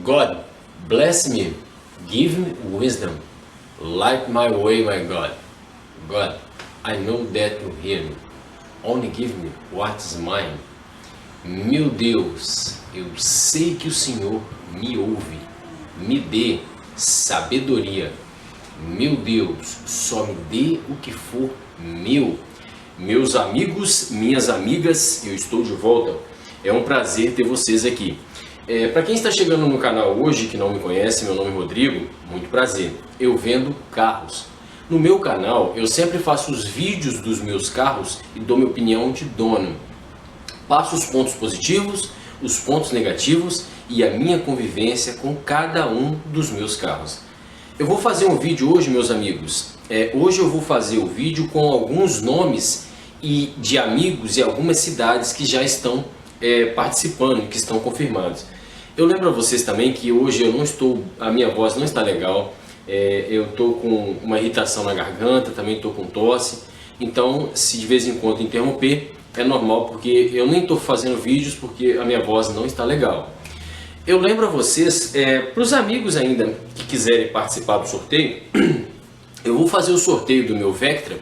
God, bless me, give me wisdom, light my way, my God. God, I know that you hear me, only give me what is mine. Meu Deus, eu sei que o Senhor me ouve, me dê sabedoria. Meu Deus, só me dê o que for meu. Meus amigos, minhas amigas, eu estou de volta. É um prazer ter vocês aqui. Para quem está chegando no canal hoje, que não me conhece, meu nome é Rodrigo, muito prazer. Eu vendo carros. No meu canal, eu sempre faço os vídeos dos meus carros e dou minha opinião de dono. Passo os pontos positivos, os pontos negativos e a minha convivência com cada um dos meus carros. Eu vou fazer um vídeo hoje, meus amigos. Hoje eu vou fazer o vídeo com alguns nomes de amigos e algumas cidades que já estão participando, que estão confirmados. Eu lembro a vocês também que hoje a minha voz não está legal. Eu estou com uma irritação na garganta, também estou com tosse. Então, se de vez em quando interromper, é normal, porque eu nem estou fazendo vídeos porque a minha voz não está legal. Eu lembro a vocês, para os amigos ainda que quiserem participar do sorteio, eu vou fazer o sorteio do meu Vectra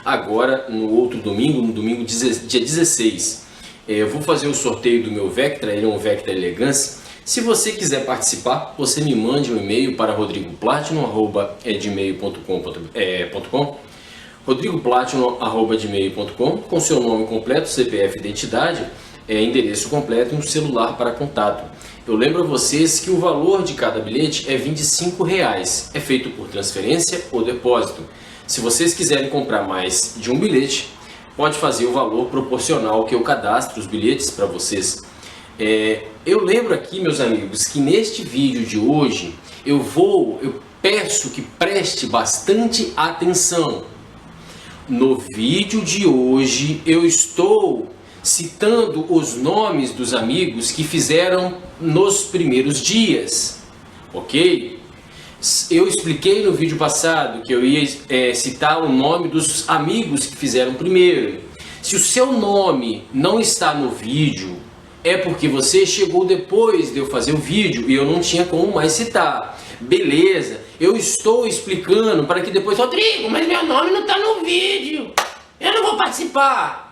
agora no outro domingo, no domingo dia 16. Eu vou fazer o sorteio do meu Vectra, ele é um Vectra Elegance. Se você quiser participar, você me mande um e-mail para rodrigoplatinum@gmail.com, rodrigoplatinum@gmail.com, com seu nome completo, CPF, identidade, endereço completo e um celular para contato. Eu lembro a vocês que o valor de cada bilhete é R$ 25. É feito por transferência ou depósito. Se vocês quiserem comprar mais de um bilhete, pode fazer o valor proporcional que eu cadastro os bilhetes para vocês. Eu lembro aqui, meus amigos, que neste vídeo de hoje eu peço que preste bastante atenção. No vídeo de hoje eu estou citando os nomes dos amigos que fizeram nos primeiros dias, ok? Eu expliquei no vídeo passado que eu ia citar o nome dos amigos que fizeram primeiro. Se o seu nome não está no vídeo, é porque você chegou depois de eu fazer o vídeo e eu não tinha como mais citar. Beleza, eu estou explicando para que depois... Rodrigo, mas meu nome não está no vídeo, eu não vou participar.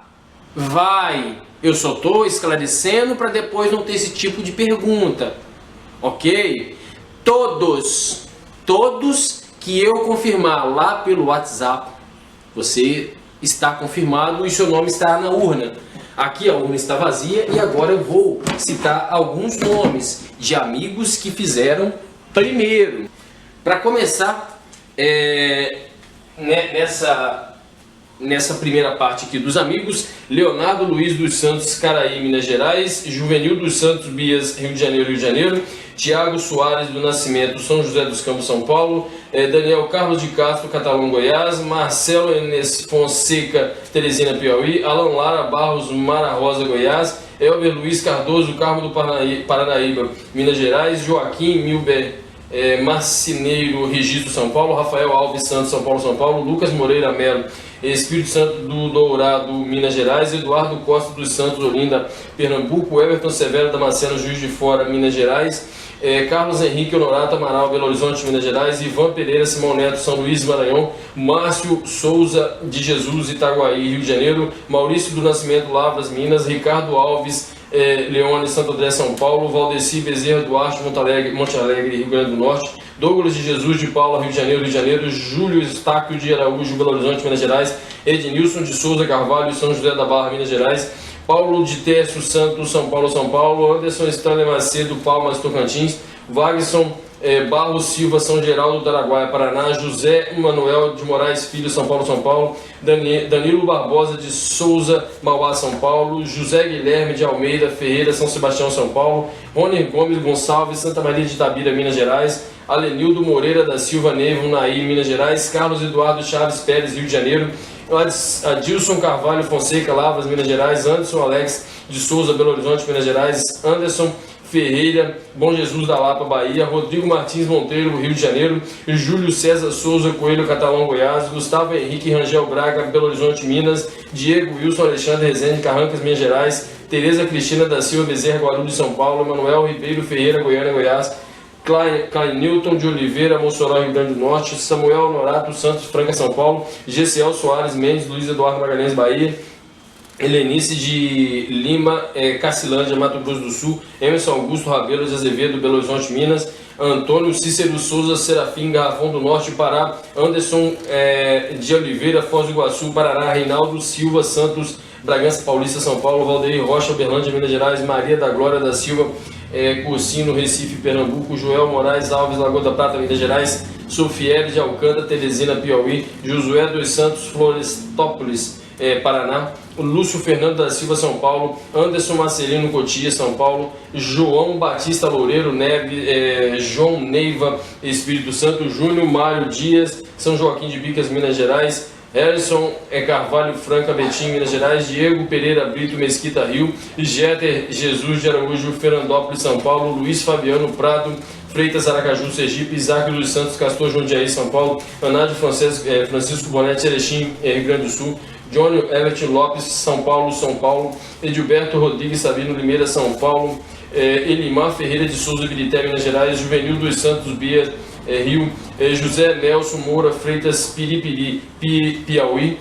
Vai, eu só estou esclarecendo para depois não ter esse tipo de pergunta, ok? Todos que eu confirmar lá pelo WhatsApp, você está confirmado e seu nome está na urna. Aqui a urna está vazia e agora eu vou citar alguns nomes de amigos que fizeram primeiro. Para começar, nessa primeira parte aqui dos amigos, Leonardo Luiz dos Santos, Caraí, Minas Gerais, Juvenil dos Santos Bias, Rio de Janeiro, Tiago Soares do Nascimento, São José dos Campos, São Paulo, Daniel Carlos de Castro, Catalão, Goiás, Marcelo Enes Fonseca, Teresina, Piauí, Alan Lara Barros, Mara Rosa, Goiás, Elber Luiz Cardoso, Carmo do Paranaíba, Minas Gerais, Joaquim Milber Marcineiro, Registro, São Paulo, Rafael Alves Santos, São Paulo, Lucas Moreira Melo, Espírito Santo do Dourado, Minas Gerais, Eduardo Costa dos Santos, Olinda, Pernambuco, Everton Severo Damasceno, Juiz de Fora, Minas Gerais, Carlos Henrique Honorato Amaral, Belo Horizonte, Minas Gerais, Ivan Pereira Simão Neto, São Luís, Maranhão, Márcio Souza de Jesus, Itaguaí, Rio de Janeiro, Maurício do Nascimento, Lavras, Minas, Ricardo Alves, Leone, Santo André, São Paulo, Valdeci Bezerra Duarte, Monte Alegre, Rio Grande do Norte, Douglas de Jesus de Paula, Rio de Janeiro, Júlio Estáquio de Araújo, Belo Horizonte, Minas Gerais, Ednilson de Souza Carvalho, São José da Barra, Minas Gerais, Paulo de Tércio Santos, São Paulo, Anderson Estrada Macedo, Palmas, Tocantins, Wagson Barros Silva, São Geraldo do Araguaia, Paraná, José Manuel de Moraes Filho, São Paulo, Danilo Barbosa de Souza, Mauá, São Paulo, José Guilherme de Almeida Ferreira, São Sebastião, São Paulo, Rony Gomes Gonçalves, Santa Maria de Itabira, Minas Gerais, Alenildo Moreira da Silva Nevo, Naí, Minas Gerais, Carlos Eduardo Chaves Pérez, Rio de Janeiro, Adilson Carvalho Fonseca, Lavras, Minas Gerais, Anderson Alex de Souza, Belo Horizonte, Minas Gerais, Anderson Ferreira, Bom Jesus da Lapa, Bahia, Rodrigo Martins Monteiro, Rio de Janeiro, Júlio César Souza Coelho, Catalão, Goiás, Gustavo Henrique Rangel Braga, Belo Horizonte, Minas, Diego Wilson Alexandre Rezende, Carrancas, Minas Gerais, Tereza Cristina da Silva Bezerra, Guarulhos, São Paulo, Manuel Ribeiro Ferreira, Goiânia, Goiás, Newton de Oliveira, Mossoró, Rio Grande do Norte, Samuel Norato Santos, Franca, São Paulo, GCL Soares Mendes, Luiz Eduardo Magalhães, Bahia, Helenice de Lima, Cacilândia, Mato Grosso do Sul, Emerson Augusto Rabelo de Azevedo, Belo Horizonte, Minas, Antônio Cícero Souza, Serafim, Garrafão do Norte, Pará, Anderson de Oliveira, Foz do Iguaçu, Paraná, Reinaldo Silva Santos, Bragança Paulista, São Paulo, Valdeir Rocha, Uberlândia, Minas Gerais, Maria da Glória da Silva, Cursino, Recife, Pernambuco, Joel Moraes Alves, Lagoa da Prata, Minas Gerais, Sofiele de Alcântara, Teresina, Piauí, Josué dos Santos, Florestópolis, Paraná, Lúcio Fernando da Silva, São Paulo, Anderson Marcelino, Cotia, São Paulo, João Batista Loureiro, Neves, João Neiva, Espírito Santo, Júnior Mário Dias, São Joaquim de Bicas, Minas Gerais, Harrison Carvalho Franca, Betim, Minas Gerais, Diego Pereira Brito, Mesquita, Rio, Jeter Jesus de Araújo, Fernandópolis, São Paulo, Luiz Fabiano Prado, Freitas, Aracaju, Sergipe, Isaac dos Santos, Castor, Jundiaí, São Paulo, Anádio Francisco Bonetti, Erechim, Rio Grande do Sul, Johnny Everett Lopes, São Paulo, Edilberto Rodrigues Sabino, Limeira, São Paulo, Elimar Ferreira de Souza, Ibirité, Minas Gerais, Juvenil dos Santos, Bia, Rio, José Nelson Moura Freitas, Piripiri, Piauí,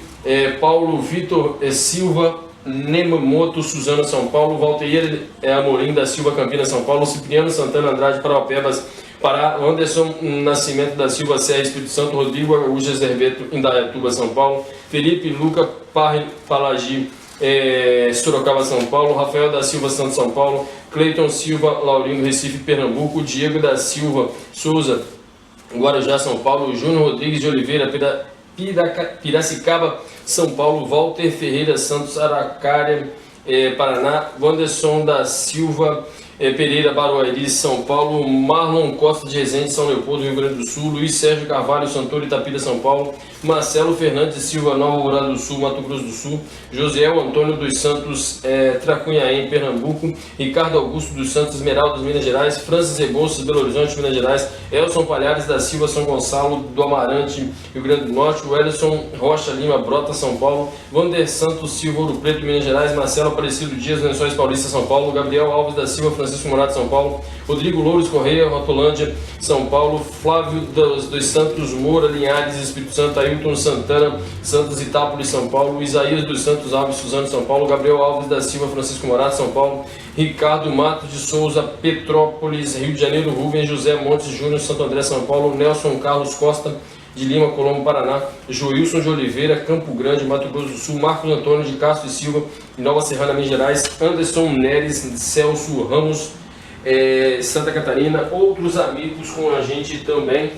Paulo Vitor Silva, Nemamoto, Suzano, São Paulo, Valteir Amorim da Silva, Campinas, São Paulo, Cipriano Santana Andrade, Paraupebas, Pará, Anderson Nascimento da Silva, Serra, Espírito Santo, Rodrigo Araújo Zerbeto, Indaiatuba, São Paulo, Felipe Luca Palagi, Sorocaba, São Paulo, Rafael da Silva, Santos, São Paulo, Cleiton Silva, Laurindo, Recife, Pernambuco, Diego da Silva Souza, Guarujá, São Paulo, Júnior Rodrigues de Oliveira, Piracicaba, São Paulo, Walter Ferreira Santos, Aracária, Paraná, Wanderson da Silva Pereira, Barueri, São Paulo, Marlon Costa de Resende, São Leopoldo, Rio Grande do Sul, Luiz Sérgio Carvalho, Santoro, Itapira, São Paulo, Marcelo Fernandes Silva, Nova Alvorada do Sul, Mato Grosso do Sul, Josiel Antônio dos Santos, Tracunhaém, Pernambuco, Ricardo Augusto dos Santos, Esmeraldas, Minas Gerais, Francis Rebouças, Belo Horizonte, Minas Gerais, Elson Palhares da Silva, São Gonçalo do Amarante, Rio Grande do Norte, Wellison Rocha Lima, Brota, São Paulo, Vander Santos Silva, Ouro Preto, Minas Gerais, Marcelo Aparecido Dias, Lençóis Paulista, São Paulo, Gabriel Alves da Silva, Francisco Morato, São Paulo, Rodrigo Louros Correia, Rotolândia, São Paulo, Flávio dos Santos Moura, Linhares, Espírito Santo, Ailton Santana, Santos Itápolis, São Paulo, Isaías dos Santos Alves, Suzano, São Paulo, Gabriel Alves da Silva, Francisco Morato, São Paulo, Ricardo Matos de Souza, Petrópolis, Rio de Janeiro, Rubens José Montes Júnior, Santo André, São Paulo, Nelson Carlos Costa de Lima, Colombo, Paraná, Joilson de Oliveira, Campo Grande, Mato Grosso do Sul, Marcos Antônio de Castro e Silva, Nova Serrana, Minas Gerais, Anderson Neres, Celso Ramos, Santa Catarina, outros amigos com a gente também,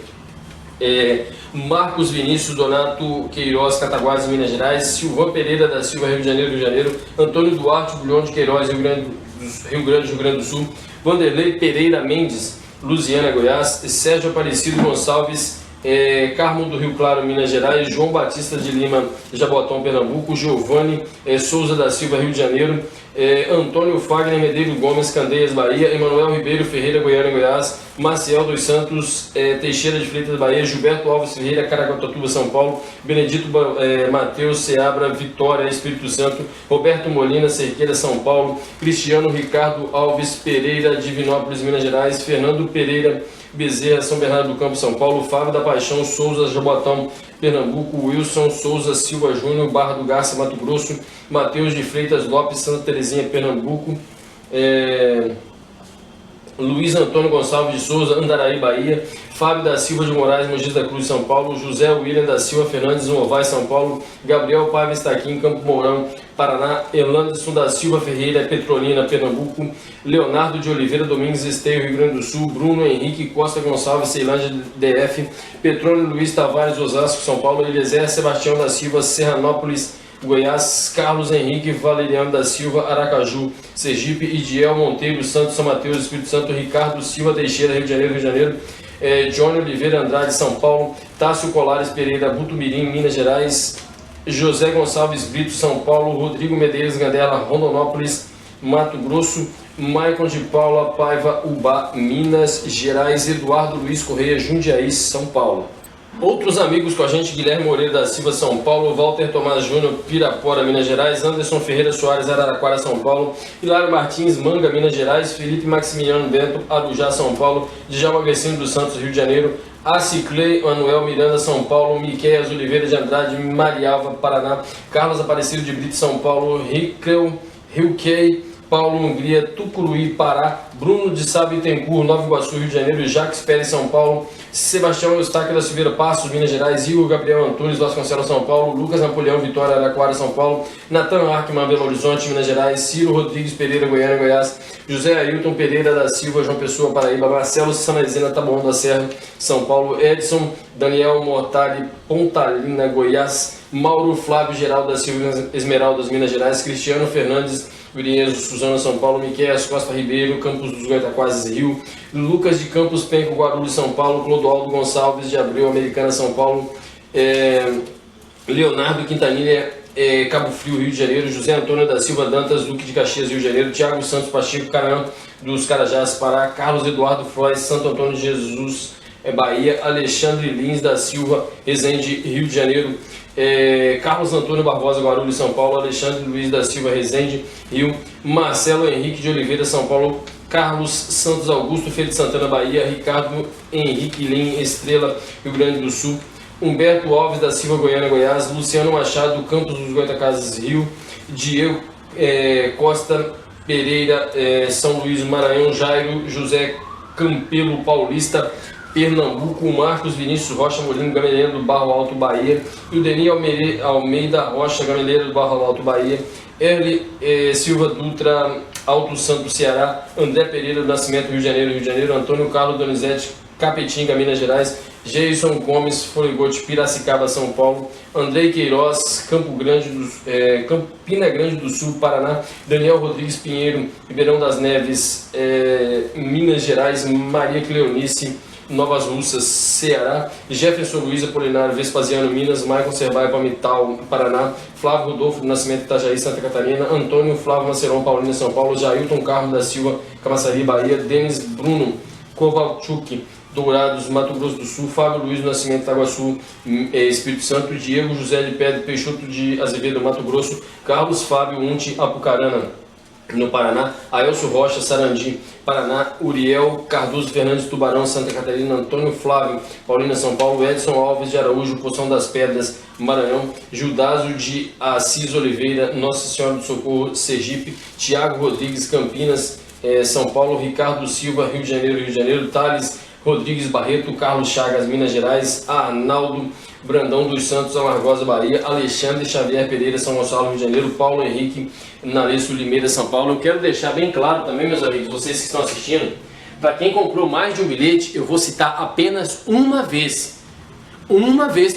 Marcos Vinícius Donato Queiroz, Cataguases, Minas Gerais, Silvan Pereira da Silva, Rio de Janeiro, Antônio Duarte Bulhão de Queiroz, Rio Grande do Sul, Vanderlei Pereira Mendes, Luziana, Goiás, Sérgio Aparecido Gonçalves, Carmo do Rio Claro, Minas Gerais, João Batista de Lima, Jabotão, Pernambuco, Giovanni Souza da Silva, Rio de Janeiro, Antônio Fagner Medeiros Gomes, Candeias, Bahia, Emanuel Ribeiro Ferreira, Goiânia, Goiás, Maciel dos Santos Teixeira de Freitas, Bahia, Gilberto Alves Ferreira, Caraguatatuba, São Paulo, Benedito Mateus Seabra, Vitória, Espírito Santo, Roberto Molina, Cerqueira, São Paulo, Cristiano Ricardo Alves Pereira, Divinópolis, Minas Gerais, Fernando Pereira Bezerra, São Bernardo do Campo, São Paulo, Fábio da Paixão Souza, Jabotão, Pernambuco, Wilson Souza Silva Júnior, Barra do Garça, Mato Grosso, Matheus de Freitas Lopes, Santa Terezinha, Pernambuco, Luiz Antônio Gonçalves de Souza, Andaraí, Bahia, Fábio da Silva de Moraes, Mogi da Cruz, São Paulo, José William da Silva Fernandes, Novais, São Paulo, Gabriel Paiva Estaquim, Campo Mourão, Paraná, Elanderson da Silva Ferreira, Petrolina, Pernambuco, Leonardo de Oliveira Domingues, Esteio, Rio Grande do Sul, Bruno Henrique Costa Gonçalves, Ceilândia, DF, Petrônio Luiz Tavares, Osasco, São Paulo, Eliezer Sebastião da Silva, Serranópolis, Goiás, Carlos Henrique Valeriano da Silva, Aracaju, Sergipe, Idiel Monteiro, Santos, São Mateus, Espírito Santo, Ricardo Silva Teixeira, Rio de Janeiro, Johnny Oliveira Andrade, São Paulo, Tássio Colares Pereira, Butumirim, Minas Gerais, José Gonçalves Brito, São Paulo, Rodrigo Medeiros Gandela, Rondonópolis, Mato Grosso, Maicon de Paula Paiva, Ubá, Minas Gerais, Eduardo Luiz Correia, Jundiaí, São Paulo. Outros amigos com a gente: Guilherme Moreira da Silva, São Paulo; Walter Tomás Júnior, Pirapora, Minas Gerais; Anderson Ferreira Soares, Araraquara, São Paulo; Hilário Martins, Manga, Minas Gerais; Felipe Maximiliano Bento, Arujá, São Paulo; Djalma Vecino dos Santos, Rio de Janeiro; Aciclei Manuel Miranda, São Paulo; Miqueias Oliveira de Andrade, Marialva, Paraná; Carlos Aparecido de Brito, São Paulo; Rilkei Paulo, Hungria; Tucuruí, Pará; Bruno de Sá Bittencourt, Nova Iguaçu, Rio de Janeiro; Jacques Pérez, São Paulo; Sebastião Eustáquio da Silveira Passos, Minas Gerais; Igor Gabriel Antunes, Vasconcelos, São Paulo; Lucas Napoleão Vitória, Araraquara, São Paulo; Natan Arkman, Belo Horizonte, Minas Gerais; Ciro Rodrigues Pereira, Goiânia, Goiás; José Ailton Pereira da Silva, João Pessoa, Paraíba; Marcelo Sanazena, Taboão da Serra, São Paulo; Edson Daniel Mortari, Pontalina, Goiás; Mauro Flávio Geraldo da Silva, Esmeraldas, Minas Gerais; Cristiano Fernandes Virienzo, Suzano, São Paulo; Miqueias Costa Ribeiro, Campos dos Goitaquazes, Rio; Lucas de Campos Penco, Guarulhos, São Paulo; Clodoaldo Gonçalves de Abreu, Americana, São Paulo; Leonardo Quintanilha, Cabo Frio, Rio de Janeiro; José Antônio da Silva Dantas, Duque de Caxias, Rio de Janeiro; Thiago Santos Pacheco, Caraã dos Carajás, Pará; Carlos Eduardo Frois, Santo Antônio de Jesus, Bahia; Alexandre Lins da Silva, Resende, Rio de Janeiro; Carlos Antônio Barbosa, Guarulhos, São Paulo; Alexandre Luiz da Silva, Resende, Rio; Marcelo Henrique de Oliveira, São Paulo; Carlos Santos Augusto, Feira de Santana, Bahia; Ricardo Henrique Lim, Estrela, Rio Grande do Sul; Humberto Alves da Silva, Goiânia, Goiás; Luciano Machado, Campos dos Goitacazes, Rio; Diego Costa Pereira, São Luís, Maranhão; Jairo José Campelo, Paulista, Pernambuco; Marcos Vinícius Rocha Molino, Gameleira do Barro Alto, Bahia; e o Deni Almeida Rocha, Gameleira do Barro Alto, Bahia; Erle Silva Dutra, Alto Santo, Ceará; André Pereira do Nascimento, Rio de Janeiro; Antônio Carlos Donizete, Capetinga, Minas Gerais; Jason Gomes Foligote, Piracicaba, São Paulo; Andrei Queiroz, Campina Grande do Sul, Paraná; Daniel Rodrigues Pinheiro, Ribeirão das Neves, Minas Gerais; Maria Cleonice, Novas Russas, Ceará; Jefferson Luiz Apolinário, Vespasiano, Minas; Maicon Serbai, Palmital, Paraná; Flávio Rodolfo do Nascimento, Itajaí, Santa Catarina; Antônio Flávio Maceron, Paulínia, São Paulo; Jailton Carmo da Silva, Camaçari, Bahia; Denis Bruno Kovalchuk, Dourados, Mato Grosso do Sul; Fábio Luiz do Nascimento, Itaguaçu, Espírito Santo; Diego José de Pedro Peixoto de Azevedo, Mato Grosso; Carlos Fábio Unti, Apucarana, no Paraná; Aelcio Rocha, Sarandi, Paraná; Uriel Cardoso Fernandes, Tubarão, Santa Catarina; Antônio Flávio, Paulina, São Paulo; Edson Alves de Araújo, Poção das Pedras, Maranhão; Gildásio de Assis Oliveira, Nossa Senhora do Socorro, Sergipe; Tiago Rodrigues, Campinas, São Paulo; Ricardo Silva, Rio de Janeiro; Thales Rodrigues Barreto, Carlos Chagas, Minas Gerais; Arnaldo Brandão dos Santos, Amargosa, Bahia; Alexandre Xavier Pereira, São Gonçalo, Rio de Janeiro; Paulo Henrique Nareço Limeira, São Paulo. Eu quero deixar bem claro também, meus amigos, vocês que estão assistindo, para quem comprou mais de um bilhete, eu vou citar apenas uma vez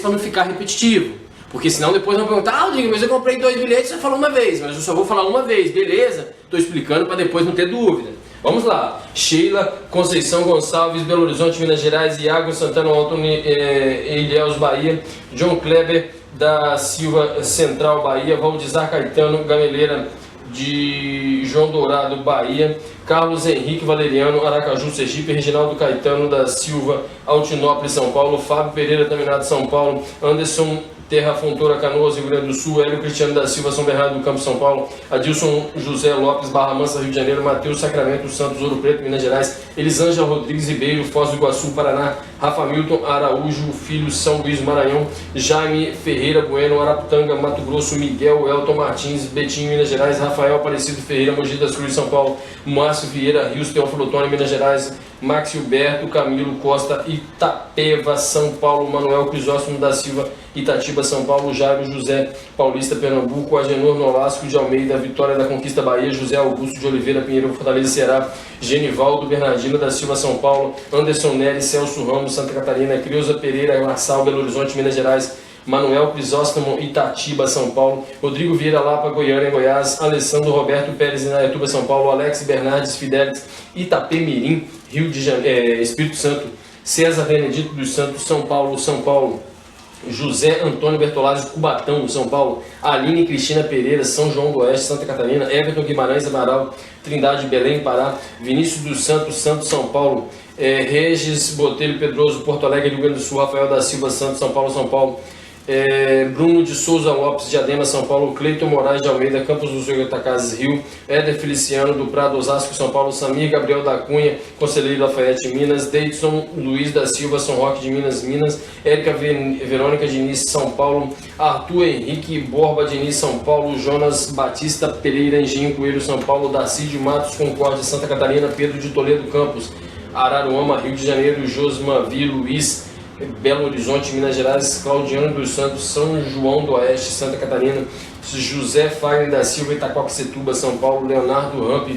para não ficar repetitivo, porque senão depois vão perguntar: Rodrigo, mas eu comprei 2 bilhetes, você falou uma vez, mas eu só vou falar uma vez, beleza? Estou explicando para depois não ter dúvida. Vamos lá: Sheila Conceição Gonçalves, Belo Horizonte, Minas Gerais; Iago Santana Antônio, Ilhéus, Bahia; John Kleber da Silva, Central, Bahia; Valdizar Caetano Gameleira de João Dourado, Bahia; Carlos Henrique Valeriano, Aracaju, Sergipe; Reginaldo Caetano da Silva, Altinópolis, São Paulo; Fábio Pereira Taminato, São Paulo; Anderson Terra Fontoura, Canoas, Rio Grande do Sul; Hélio Cristiano da Silva, São Bernardo do Campo, São Paulo; Adilson José Lopes, Barra Mansa, Rio de Janeiro; Matheus Sacramento Santos, Ouro Preto, Minas Gerais; Elisângela Rodrigues Ribeiro, Foz do Iguaçu, Paraná; Rafa Milton Araújo Filho, São Luís, Maranhão; Jaime Ferreira Bueno, Araputanga, Mato Grosso; Miguel Elton Martins, Betim, Minas Gerais; Rafael Aparecido Ferreira, Mogi das Cruzes, São Paulo; Márcio Vieira Rios, Teófilo Otoni, Minas Gerais; Max Gilberto Camilo Costa, Itapeva, São Paulo; Manuel Crisóstomo da Silva, Itatiba, São Paulo; Jairo José Paulista, Pernambuco; Agenor Nolasco de Almeida, Vitória da Conquista, Bahia; José Augusto de Oliveira Pinheiro, Fortaleza, Ceará; Genivaldo Bernardino da Silva, São Paulo; Anderson Nery, Celso Ramos, Santa Catarina; Creuza Pereira Marçal, Belo Horizonte, Minas Gerais; Manuel Crisóstomo, Itatiba, São Paulo; Rodrigo Vieira Lapa, Goiânia, Goiás; Alessandro Roberto Pérez, Indaiatuba, São Paulo; Alex Bernardes Fidelix, Itapemirim, Rio de Janeiro, Espírito Santo; César Benedito dos Santos, São Paulo; José Antônio Bertolazzi, Cubatão, São Paulo. Aline Cristina Pereira, São João do Oeste, Santa Catarina. Everton Guimarães Amaral, Trindade, Belém, Pará. Vinícius dos Santos, Santos, São Paulo. Regis Botelho Pedroso, Porto Alegre, Rio Grande do Sul. Rafael da Silva Santos, São Paulo, São Paulo. Bruno de Souza Lopes, Diadema, São Paulo. Cleiton Moraes de Almeida, Campos do Sul, Goitacazes, Rio. Éder Feliciano do Prado, Osasco, São Paulo. Samir Gabriel da Cunha, Conselheiro Lafayette, Minas. Deidson Luiz da Silva, São Roque de Minas, Minas. Érica Verônica Diniz, São Paulo. Arthur Henrique Borba Diniz, São Paulo. Jonas Batista Pereira, Engenho Coelho, São Paulo. Darcy Matos, Concórdia, Santa Catarina. Pedro de Toledo Campos, Araruama, Rio de Janeiro. Josmavi Luiz, Belo Horizonte, Minas Gerais. Claudiano dos Santos, São João do Oeste, Santa Catarina. José Fagner da Silva, Itacoaxetuba, São Paulo. Leonardo Ramp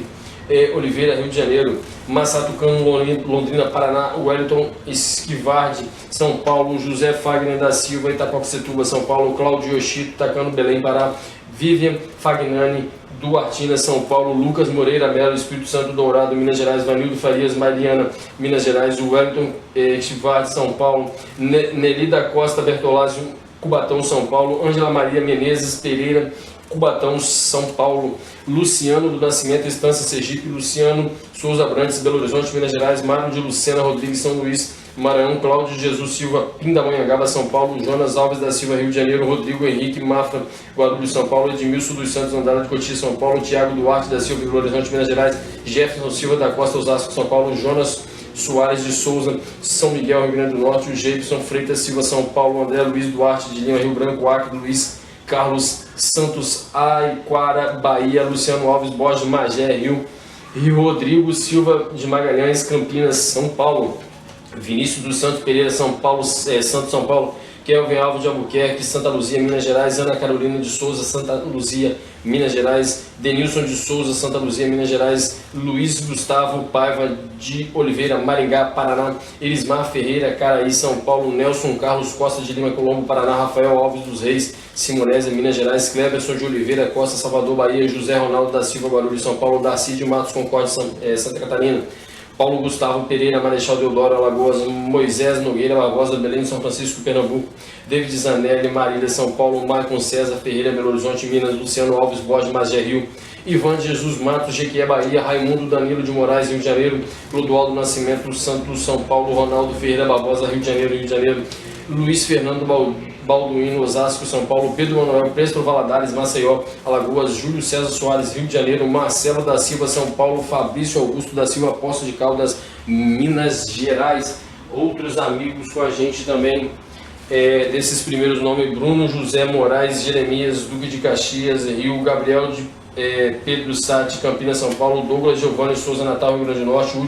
Oliveira, Rio de Janeiro. Massato Cano, Londrina, Paraná. Wellington Esquivardi, São Paulo. José Fagner da Silva, Itacoaxetuba, São Paulo. Cláudio Yoshito, Tacano, Belém, Pará. Vivian Fagnani, Duartina, São Paulo. Lucas Moreira Melo, Espírito Santo, Dourado, Minas Gerais. Vanildo Farias, Mariana, Minas Gerais. Wellington Esquivardi, São Paulo. Nelida Costa Bertolazzi, Cubatão, São Paulo. Ângela Maria Menezes Pereira, Cubatão, São Paulo. Luciano do Nascimento, Estância, Sergipe. Luciano Souza Brantes, Belo Horizonte, Minas Gerais. Mário de Lucena Rodrigues, São Luís, Maranhão. Cláudio Jesus Silva, Pindamonhangaba, São Paulo. Jonas Alves da Silva, Rio de Janeiro. Rodrigo Henrique Mafra, Guarulhos, São Paulo. Edmilson dos Santos, Andrade de Cotia, São Paulo. Tiago Duarte da Silva, Belo Horizonte, Minas Gerais. Jefferson Silva da Costa, Osasco, São Paulo. Jonas Soares de Souza, São Miguel, Rio Grande do Norte. O Jefferson Freitas Silva, São Paulo. André Luiz Duarte de Lima, Rio Branco. Acre. Luiz Carlos Santos, Aiquara, Bahia. Luciano Alves Borges, Magé, Rio. Rodrigo Silva de Magalhães, Campinas, São Paulo. Vinícius dos Santos Pereira, São Paulo, Santos, São Paulo. Kelvin Alves de Albuquerque, Santa Luzia, Minas Gerais. Ana Carolina de Souza, Santa Luzia, Minas Gerais. Denilson de Souza, Santa Luzia, Minas Gerais. Luiz Gustavo Paiva de Oliveira, Maringá, Paraná. Elismar Ferreira, Caraí, São Paulo. Nelson Carlos Costa de Lima, Colombo, Paraná. Rafael Alves dos Reis, Simonésia, Minas Gerais. Cleberson de Oliveira Costa, Salvador, Bahia. José Ronaldo da Silva, Guarulhos, São Paulo. Darcy de Matos, Concórdia, Santa Catarina. Paulo Gustavo Pereira, Marechal Deodoro, Alagoas. Moisés Nogueira Barbosa, Belém, São Francisco, Pernambuco. David Zanelli, Marília, São Paulo. Maicon César Ferreira, Belo Horizonte, Minas. Luciano Alves Borges, Magé, Rio. Ivan Jesus Matos, Jequié, Bahia. Raimundo Danilo de Moraes, Rio de Janeiro. Clodoaldo Nascimento Santos, São Paulo. Ronaldo Ferreira Barbosa, Rio de Janeiro. Luiz Fernando Balduino, Osasco, São Paulo. Pedro Manuel Presto, Valadares, Maceió, Alagoas. Júlio César Soares, Rio de Janeiro. Marcelo da Silva, São Paulo. Fabrício Augusto da Silva, Poços de Caldas, Minas Gerais. Outros amigos com a gente também, desses primeiros nomes: Bruno José Moraes, Jeremias, Duque de Caxias, Rio. Gabriel de Pedro Sati, Campinas, São Paulo. Douglas Giovanni Souza, Natal, Rio Grande do Norte.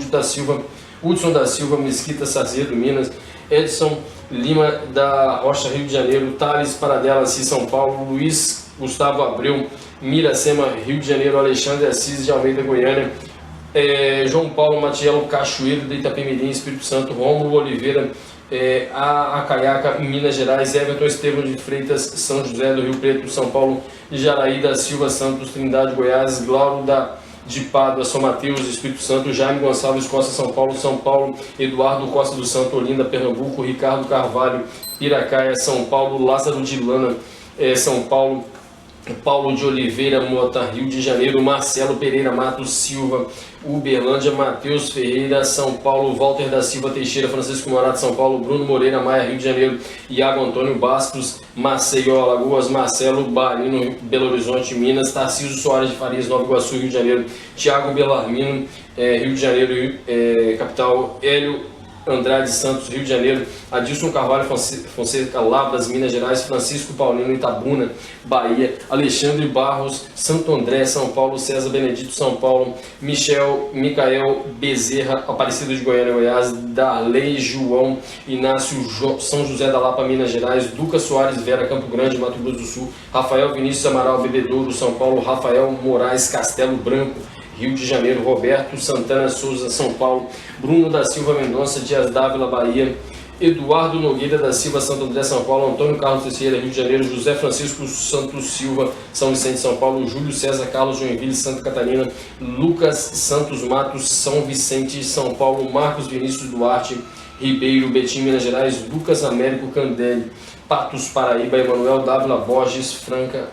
Hudson da Silva, Mesquita, Sarzedo, Minas. Edson Lima da Rocha, Rio de Janeiro. Thales Paradela, Assis, São Paulo. Luiz Gustavo Abreu, Miracema, Rio de Janeiro. Alexandre Assis de Almeida, Goiânia. João Paulo Matiello Cachoeiro, de Itapemirim, Espírito Santo. Rômulo Oliveira, Acaiaca, Minas Gerais. Everton Estevam de Freitas, São José do Rio Preto, São Paulo. Jaraí da Silva Santos, Trindade, Goiás. Glauro de Pádua, São Mateus, Espírito Santo. Jaime Gonçalves Costa, São Paulo. Eduardo Costa do Santo, Olinda, Pernambuco. Ricardo Carvalho, Piracaia, São Paulo. Lázaro de Lana, São Paulo. Paulo de Oliveira Mota, Rio de Janeiro. Marcelo Pereira Matos Silva, Uberlândia. Matheus Ferreira, São Paulo. Walter da Silva Teixeira, Francisco Morato, São Paulo. Bruno Moreira Maia, Rio de Janeiro. Iago Antônio Bastos, Maceió, Alagoas. Marcelo Barino, Belo Horizonte, Minas. Tarcísio Soares de Farias, Nova Iguaçu, Rio de Janeiro. Tiago Belarmino, Rio de Janeiro, capital. Hélio Andrade Santos, Rio de Janeiro. Adilson Carvalho Fonseca, Lavras, Minas Gerais. Francisco Paulino, Itabuna, Bahia. Alexandre Barros, Santo André, São Paulo. César Benedito, São Paulo. Micael Bezerra, Aparecido de Goiânia, Goiás. Darley João Inácio, São José da Lapa, Minas Gerais. Duca Soares Vera, Campo Grande, Mato Grosso do Sul. Rafael Vinícius Amaral Bebedouro, São Paulo. Rafael Moraes Castelo Branco, Rio de Janeiro. Roberto Santana Souza, São Paulo. Bruno da Silva Mendonça, Dias Dávila, Bahia. Eduardo Nogueira da Silva, Santo André, São Paulo. Antônio Carlos Teixeira, Rio de Janeiro. José Francisco Santos Silva, São Vicente, São Paulo. Júlio César Carlos, Joinville, Santa Catarina. Lucas Santos Matos, São Vicente, São Paulo. Marcos Vinícius Duarte Ribeiro, Betim, Minas Gerais. Lucas Américo Candelli, Patos, Paraíba, Emanuel Dávila Borges, Franca,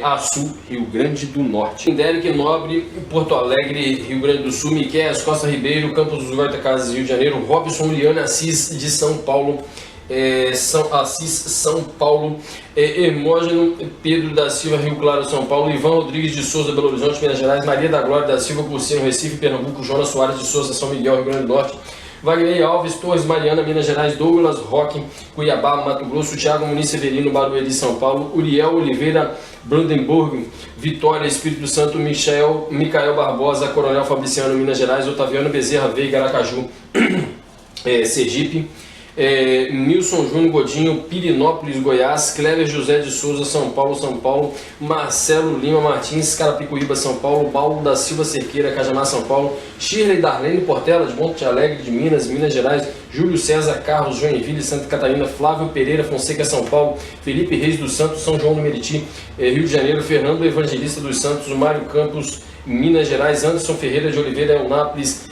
Açu, Rio Grande do Norte. Derek Nobre, Porto Alegre, Rio Grande do Sul. Miquéias Costa Ribeiro, Campos dos Goitacazes, Rio de Janeiro. Robson Liane Assis, de São Paulo. São Paulo. Hermógeno Pedro da Silva, Rio Claro, São Paulo. Ivan Rodrigues de Souza, Belo Horizonte, Minas Gerais. Maria da Glória da Silva, Cursino, Recife, Pernambuco. Jonas Soares de Souza, São Miguel, Rio Grande do Norte. Wagner Alves Torres, Mariana, Minas Gerais. Douglas Roque, Cuiabá, Mato Grosso. Thiago Muniz Severino, Barueri, São Paulo. Uriel Oliveira, Brandenburg, Vitória, Espírito Santo. Micael Barbosa, Coronel Fabriciano, Minas Gerais. Otaviano Bezerra Veiga, Aracaju, Sergipe. Nilson Júnior Godinho, Pirinópolis, Goiás. Cléber José de Souza, São Paulo. Marcelo Lima Martins, Carapicuíba, São Paulo. Paulo da Silva Cerqueira, Cajamar, São Paulo. Shirley Darlene Portela, de Monte Alegre, de Minas Gerais. Júlio César Carlos, Joinville, Santa Catarina. Flávio Pereira Fonseca, São Paulo. Felipe Reis dos Santos, São João do Meriti, Rio de Janeiro. Fernando Evangelista dos Santos, Mário Campos, Minas Gerais. Anderson Ferreira de Oliveira, Eunápolis,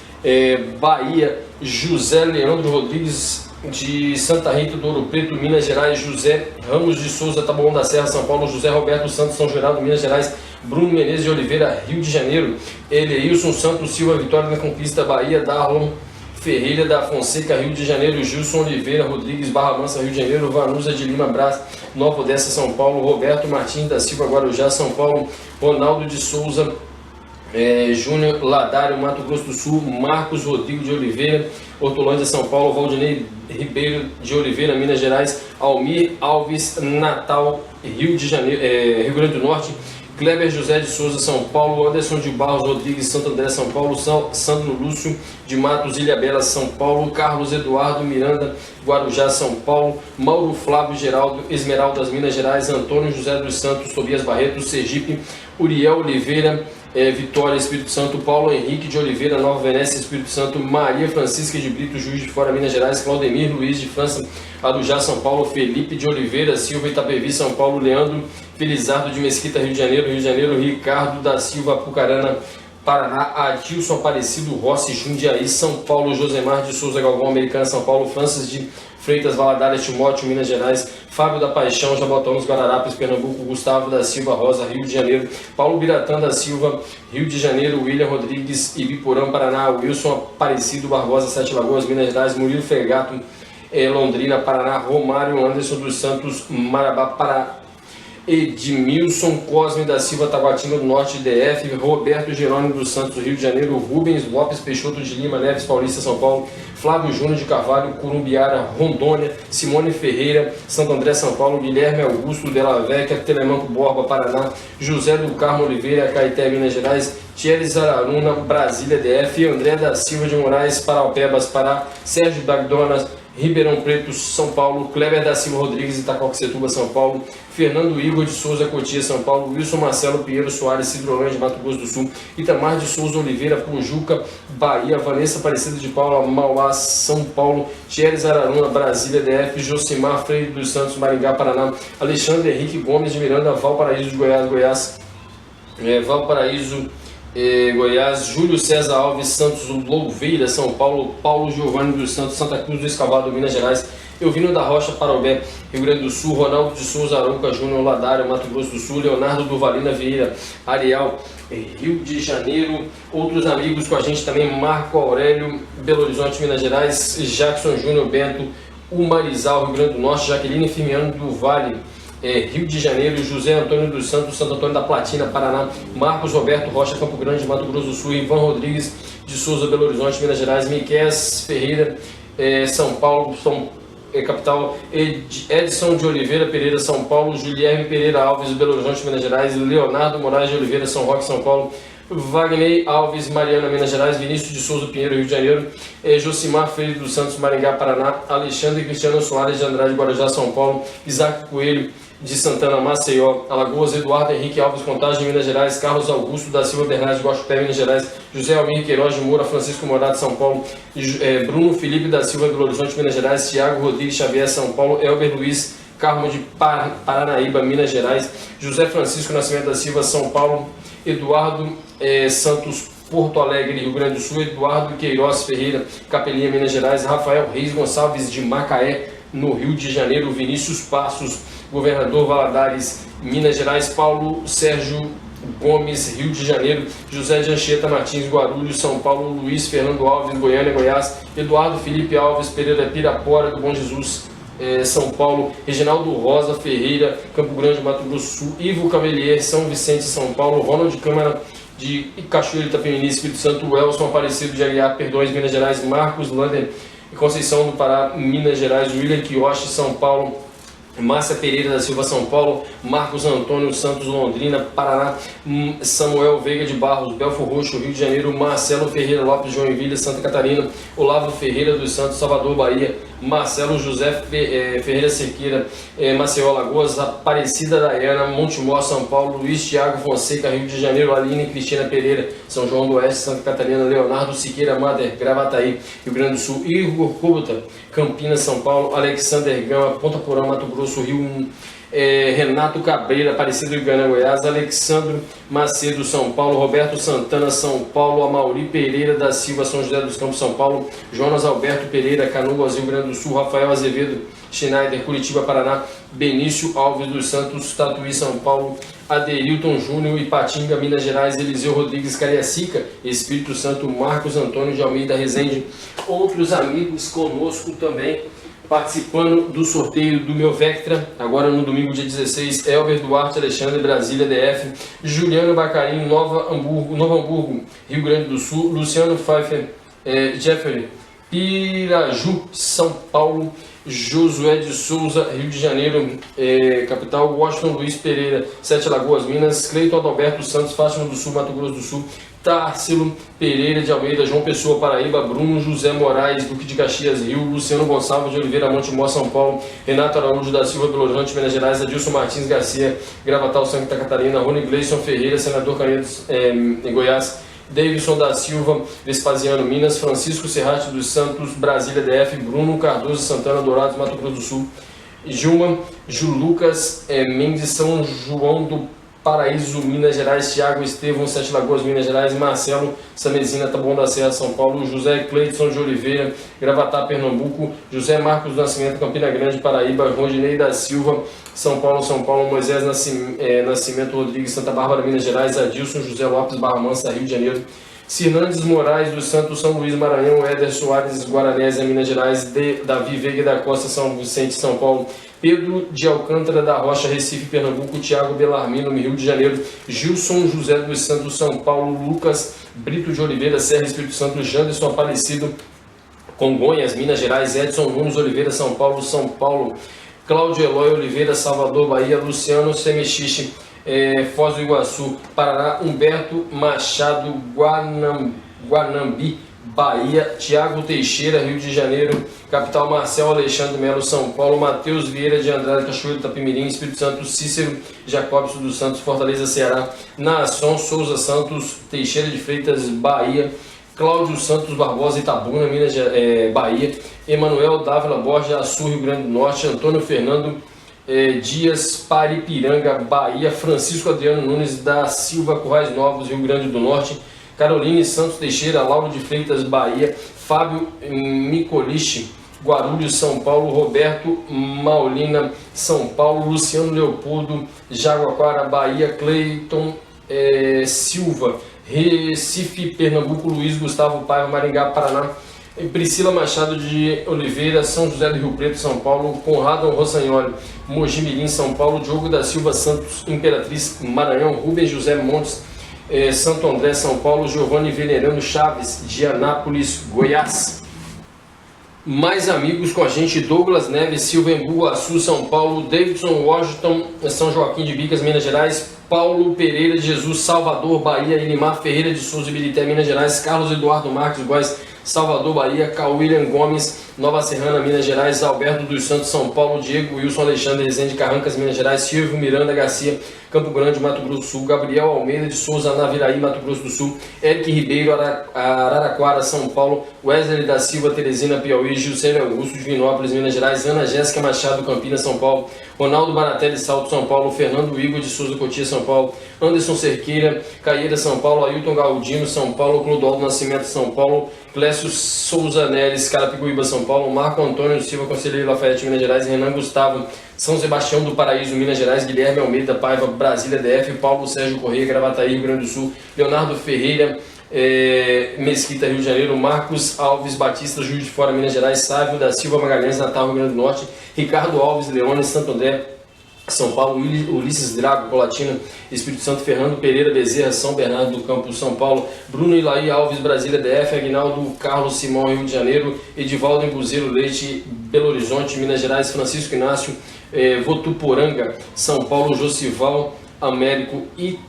Bahia. José Leandro Rodrigues de Santa Rita do Ouro Preto, Minas Gerais. José Ramos de Souza, Taboão da Serra, São Paulo. José Roberto Santos, São Geraldo, Minas Gerais. Bruno Menezes de Oliveira, Rio de Janeiro. Eleilson Santos Silva, Vitória da Conquista, Bahia. Darlon Ferreira da Fonseca, Rio de Janeiro. Gilson Oliveira Rodrigues, Barra Mansa, Rio de Janeiro. Vanusa de Lima Brás, Nova Odessa, São Paulo. Roberto Martins da Silva, Guarujá, São Paulo. Ronaldo de Souza Júnior Ladário, Mato Grosso do Sul. Marcos Rodrigo de Oliveira, Hortolândia, São Paulo. Valdinei Ribeiro de Oliveira, Minas Gerais. Almir Alves, Natal, Rio Grande do Norte. Kleber José de Souza, São Paulo. Anderson de Barros Rodrigues, Santo André, São Paulo. Sandro Lúcio de Matos, Ilhabela, São Paulo. Carlos Eduardo Miranda, Guarujá, São Paulo. Mauro Flávio Geraldo, Esmeraldas, Minas Gerais. Antônio José dos Santos, Tobias Barreto, Sergipe. Uriel Oliveira, Vitória, Espírito Santo. Paulo Henrique de Oliveira, Nova Venécia, Espírito Santo. Maria Francisca de Brito, Juiz de Fora, Minas Gerais. Claudemir Luiz de França, Arujá, São Paulo. Felipe de Oliveira Silva, Itapevi, São Paulo. Leandro Felizardo de Mesquita, Rio de Janeiro. Ricardo da Silva, Apucarana, Paraná. Adilson Aparecido Rossi, Jundiaí, São Paulo. Josemar de Souza Galvão, Americana, São Paulo. Francis de Freitas Valadares, Timóteo, Minas Gerais. Fábio da Paixão, Jabotão dos Guararapes, Pernambuco. Gustavo da Silva Rosa, Rio de Janeiro. Paulo Biratã da Silva, Rio de Janeiro. William Rodrigues, Ibiporã, Paraná. Wilson Aparecido Barbosa, Sete Lagoas, Minas Gerais. Murilo Fregato, Londrina, Paraná. Romário Anderson dos Santos, Marabá, Paraná. Edmilson Cosme da Silva, Taguatinga do Norte, DF. Roberto Jerônimo dos Santos, Rio de Janeiro. Rubens Lopes Peixoto de Lima, Neves Paulista, São Paulo. Flávio Júnior de Carvalho, Curumbiara, Rondônia. Simone Ferreira, Santo André, São Paulo. Guilherme Augusto Della Vecchia, Telemanco Borba, Paraná. José do Carmo Oliveira, Caeté, Minas Gerais. Thierry Araruna, Brasília, DF. André da Silva de Moraes, Paraupebas, Pará. Sérgio Dagdonas, Ribeirão Preto, São Paulo. Kleber da Silva Rodrigues, Itacoaxetuba, São Paulo. Fernando Igor de Souza, Cotia, São Paulo. Wilson Marcelo Pinheiro Soares, Cidrolândia, Mato Grosso do Sul. Itamar de Souza Oliveira, Pujuca, Bahia. Vanessa Aparecida de Paula, Mauá, São Paulo. Thierry Araruna, Brasília, DF. Josimar Freire dos Santos, Maringá, Paraná. Alexandre Henrique Gomes de Miranda, Valparaíso de Goiás. Valparaíso, Goiás. Júlio César Alves Santos, Louveira, São Paulo. Paulo Giovanni dos Santos, Santa Cruz do Escavado, Minas Gerais. Elvino da Rocha, Parobé, Rio Grande do Sul. Ronaldo de Souza Arouca Júnior, Ladário, Mato Grosso do Sul. Leonardo Duvalina Vieira, Areal, Rio de Janeiro. Outros amigos com a gente também: Marco Aurélio, Belo Horizonte, Minas Gerais. Jackson Júnior Bento, Umarizal, Rio Grande do Norte. Jaqueline Firmiano do Vale, Rio de Janeiro. José Antônio dos Santos, Santo Antônio da Platina, Paraná. Marcos Roberto Rocha, Campo Grande, Mato Grosso do Sul. Ivan Rodrigues de Souza, Belo Horizonte, Minas Gerais. Miquéias Ferreira, São Paulo, capital. Edson de Oliveira Pereira, São Paulo. Julierme Pereira Alves, Belo Horizonte, Minas Gerais. Leonardo Moraes de Oliveira, São Roque, São Paulo. Wagner Alves, Mariana, Minas Gerais. Vinícius de Souza Pinheiro, Rio de Janeiro. Josimar Freire dos Santos, Maringá, Paraná. Alexandre Cristiano Soares de Andrade, Guarujá, São Paulo. Isaac Coelho de Santana, Maceió, Alagoas. Eduardo Henrique Alves Contagem, Minas Gerais. Carlos Augusto da Silva Bernardes, Guaxupé, Minas Gerais. José Almir Queiroz de Moura, Francisco Morado, São Paulo. Bruno Felipe da Silva, Belo Horizonte, Minas Gerais. Thiago Rodrigues Xavier, São Paulo. Elber Luiz Carmo de Paranaíba, Minas Gerais. José Francisco Nascimento da Silva, São Paulo. Eduardo Santos, Porto Alegre, Rio Grande do Sul. Eduardo Queiroz Ferreira, Capelinha, Minas Gerais. Rafael Reis Gonçalves de Macaé, no Rio de Janeiro, Vinícius Passos, Governador Valadares, Minas Gerais, Paulo Sérgio Gomes, Rio de Janeiro, José de Anchieta Martins, Guarulhos, São Paulo, Luiz Fernando Alves, Goiânia, Goiás, Eduardo Felipe Alves Pereira, Pirapora do Bom Jesus, São Paulo, Reginaldo Rosa Ferreira, Campo Grande, Mato Grosso do Sul, Ivo Cavelier, São Vicente, São Paulo, Ronald Câmara de Cachoeiro, Itapemirim, Espírito Santo, Elson Aparecido de Aguiar, Perdões, Minas Gerais, Marcos Lander, Conceição do Pará, Minas Gerais, William Quioche, São Paulo, Márcia Pereira da Silva, São Paulo, Marcos Antônio Santos, Londrina, Paraná, Samuel Veiga de Barros, Belfor Roxo, Rio de Janeiro, Marcelo Ferreira Lopes, Joinville, Santa Catarina, Olavo Ferreira dos Santos, Salvador, Bahia, Marcelo José Ferreira Cerqueira, Maceió, Alagoas, Aparecida Dayana, Montemor, São Paulo, Luiz Thiago Fonseca, Rio de Janeiro, Aline Cristina Pereira, São João do Oeste, Santa Catarina, Leonardo Siqueira Mader, Gravataí, Rio Grande do Sul, Igor Couta, Campinas, São Paulo, Alexander Gama, Ponta Porã, Mato Grosso, Rio, Renato Cabreira, Aparecido de Goiânia, Goiás, Alexandre Macedo, São Paulo, Roberto Santana, São Paulo, Amauri Pereira da Silva, São José dos Campos, São Paulo, Jonas Alberto Pereira, Canoas, Rio Grande do Sul, Rafael Azevedo, Schneider, Curitiba, Paraná, Benício Alves dos Santos, Tatuí, São Paulo, Aderilton Júnior, Ipatinga, Minas Gerais, Eliseu Rodrigues, Cariacica, Espírito Santo, Marcos Antônio de Almeida Rezende, outros amigos conosco também, participando do sorteio do meu Vectra, agora no domingo dia 16, Elber Duarte Alexandre, Brasília, DF, Juliano Bacarim, Novo Hamburgo, Rio Grande do Sul, Luciano Pfeiffer, Jeffrey, Piraju, São Paulo, Josué de Souza, Rio de Janeiro, capital, Washington Luiz Pereira, Sete Lagoas, Minas, Cleiton Adalberto Santos, Fátima do Sul, Mato Grosso do Sul, Tarsilo Pereira de Almeida, João Pessoa, Paraíba, Bruno José Moraes, Duque de Caxias, Rio, Luciano Gonçalves de Oliveira, Montemor, São Paulo, Renato Araújo da Silva, Belo Horizonte, Minas Gerais, Adilson Martins Garcia, Gravatal, Santa Catarina, Rony Gleison Ferreira, Senador Canedos, em Goiás, Davidson da Silva, Vespasiano, Minas, Francisco Serrate dos Santos, Brasília, DF, Bruno Cardoso Santana, Dourados, Mato Grosso do Sul, Gilma, Lucas Mendes, São João do Paraíso, Minas Gerais, Thiago Estevão, Sete Lagoas, Minas Gerais, Marcelo Samezina, Taboão da Serra, São Paulo, José Cleiton de Oliveira, Gravatá, Pernambuco, José Marcos do Nascimento, Campina Grande, Paraíba, Rondinei da Silva, São Paulo, Moisés Nascimento Rodrigues, Santa Bárbara, Minas Gerais, Adilson José Lopes, Barra Mansa, Rio de Janeiro, Cirnandes Moraes dos Santos, São Luís, Maranhão, Éder Soares, Guaranésia, Minas Gerais, Davi Veiga da Costa, São Vicente, São Paulo, Pedro de Alcântara da Rocha, Recife, Pernambuco, Thiago Belarmino, Rio de Janeiro, Gilson José dos Santos, São Paulo, Lucas Brito de Oliveira, Serra, Espírito Santo, Janderson Aparecido, Congonhas, Minas Gerais, Edson Nunes Oliveira, São Paulo, Cláudio Eloy Oliveira, Salvador, Bahia, Luciano Semechiche, Foz do Iguaçu, Paraná, Humberto Machado, Guanambi, Bahia, Tiago Teixeira, Rio de Janeiro, capital, Marcel Alexandre Melo, São Paulo, Matheus Vieira de Andrade, Cachoeiro, Itapemirim, Espírito Santo, Cícero Jacobson dos Santos, Fortaleza, Ceará, Naasson Souza Santos, Teixeira de Freitas, Bahia, Cláudio Santos Barbosa, Itabuna, Bahia, Emanuel Dávila Borges, Açu, Rio Grande do Norte, Antônio Fernando Dias, Paripiranga, Bahia, Francisco Adriano Nunes da Silva, Currais Novos, Rio Grande do Norte, Caroline Santos Teixeira, Lauro de Freitas, Bahia, Fábio Micoliche, Guarulhos, São Paulo, Roberto Maulina, São Paulo, Luciano Leopoldo, Jaguaquara, Bahia, Cleiton Silva, Recife, Pernambuco, Luiz Gustavo Paiva, Maringá, Paraná, Priscila Machado de Oliveira, São José do Rio Preto, São Paulo, Conrado Rossignoli, Mogi Mirim, São Paulo, Diogo da Silva Santos, Imperatriz, Maranhão, Rubens José Montes, Santo André, São Paulo, Giovanni Venerano Chaves, de Anápolis, Goiás. Mais amigos com a gente, Douglas Neves, Silva, Embu, Açu, São Paulo, Davidson, Washington, São Joaquim de Bicas, Minas Gerais, Paulo Pereira de Jesus, Salvador, Bahia, Elimar Ferreira de Souza, Ibirité, Minas Gerais, Carlos Eduardo Marques Góes, Salvador, Bahia, William Gomes, Nova Serrana, Minas Gerais, Alberto dos Santos, São Paulo, Diego Wilson Alexandre Rezende, Carrancas, Minas Gerais, Silvio Miranda Garcia, Campo Grande, Mato Grosso do Sul, Gabriel Almeida de Souza, Naviraí, Mato Grosso do Sul, Eric Ribeiro, Araraquara, São Paulo, Wesley da Silva, Teresina, Piauí, Gilcélio Augusto, Divinópolis, Minas Gerais, Ana Jéssica Machado, Campinas, São Paulo, Ronaldo Baratelli, Salto, São Paulo, Fernando Igor de Souza, Cotia, São Paulo, Anderson Cerqueira, Caieira, São Paulo, Ailton Galdino, São Paulo, Clodoaldo Nascimento, São Paulo, Clécio Souza Neres, Carapicuíba, São Paulo, Marco Antônio Silva, Conselheiro Lafayette, Minas Gerais, Renan Gustavo, São Sebastião do Paraíso, Minas Gerais, Guilherme Almeida Paiva, Brasília, DF, Paulo Sérgio Correia, Gravataí, Rio Grande do Sul, Leonardo Ferreira, Mesquita, Rio de Janeiro, Marcos Alves Batista, Juiz de Fora, Minas Gerais, Sávio da Silva Magalhães, Natal, Rio Grande do Norte, Ricardo Alves Leone, Santo André, São Paulo, Ulisses Drago, Colatina, Espírito Santo, Fernando Pereira Bezerra, São Bernardo do Campo, São Paulo, Bruno Ilaí Alves, Brasília, DF, Aguinaldo Carlos Simão, Rio de Janeiro, Edivaldo Embuzeiro Leite, Belo Horizonte, Minas Gerais, Francisco Inácio, Votuporanga, São Paulo, Josival Américo e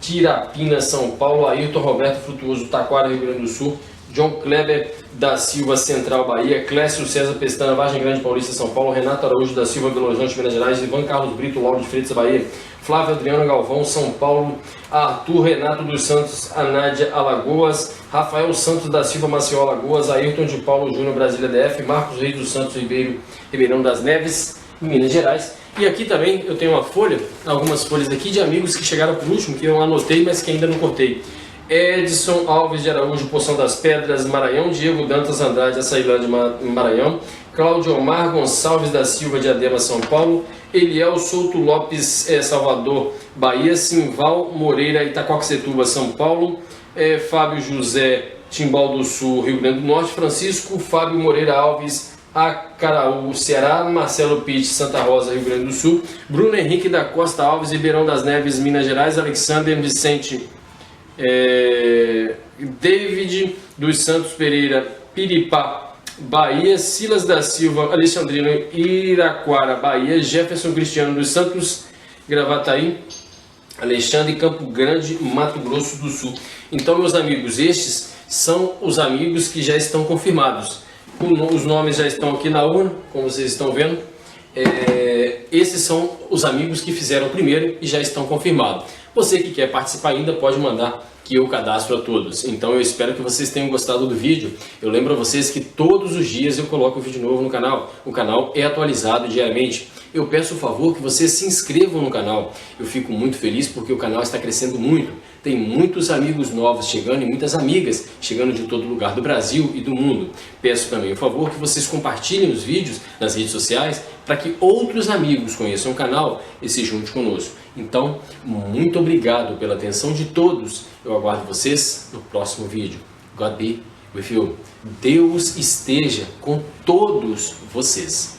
Tirapina, São Paulo, Ayrton Roberto Frutuoso, Taquara, Rio Grande do Sul, John Kleber da Silva, Central, Bahia, Clécio César Pestana, Vargem Grande, Paulista, São Paulo, Renato Araújo da Silva, Belo Horizonte, Minas Gerais, Ivan Carlos Brito, Lauro de Freitas, Bahia, Flávio Adriano Galvão, São Paulo, Arthur Renato dos Santos, Anádia, Alagoas, Rafael Santos da Silva, Maceió, Alagoas, Ayrton de Paulo Júnior, Brasília, DF, Marcos Reis dos Santos Ribeirão das Neves, Minas Gerais. E aqui também eu tenho uma folha, algumas folhas aqui de amigos que chegaram por último, que eu anotei, mas que ainda não cortei. Edson Alves de Araújo, Poção das Pedras, Maranhão, Diego Dantas Andrade, Açailândia, Maranhão, Cláudio Omar Gonçalves da Silva, Diadema, São Paulo, Eliel Souto Lopes, Salvador, Bahia, Simval Moreira, Itacoaxetuba, São Paulo, Fábio José, Timbal do Sul, Rio Grande do Norte, Francisco Fábio Moreira Alves, Acaraú, Ceará, Marcelo Pitt, Santa Rosa, Rio Grande do Sul, Bruno Henrique da Costa Alves, Ribeirão das Neves, Minas Gerais, Alexander Vicente, David dos Santos Pereira, Piripá, Bahia, Silas da Silva, Alexandrino, Iraquara, Bahia, Jefferson Cristiano dos Santos, Gravataí, Alexandre, Campo Grande, Mato Grosso do Sul. Então, meus amigos, estes são os amigos que já estão confirmados. Os nomes já estão aqui na urna, como vocês estão vendo. Esses são os amigos que fizeram primeiro e já estão confirmados. Você que quer participar ainda pode mandar que eu cadastro a todos. Então eu espero que vocês tenham gostado do vídeo. Eu lembro a vocês que todos os dias eu coloco um vídeo novo no canal. O canal é atualizado diariamente. Eu peço o favor que vocês se inscrevam no canal. Eu fico muito feliz porque o canal está crescendo muito. Tem muitos amigos novos chegando e muitas amigas chegando de todo lugar do Brasil e do mundo. Peço também o favor que vocês compartilhem os vídeos nas redes sociais para que outros amigos conheçam o canal e se juntem conosco. Então, muito obrigado pela atenção de todos. Eu aguardo vocês no próximo vídeo. God be with you. Deus esteja com todos vocês.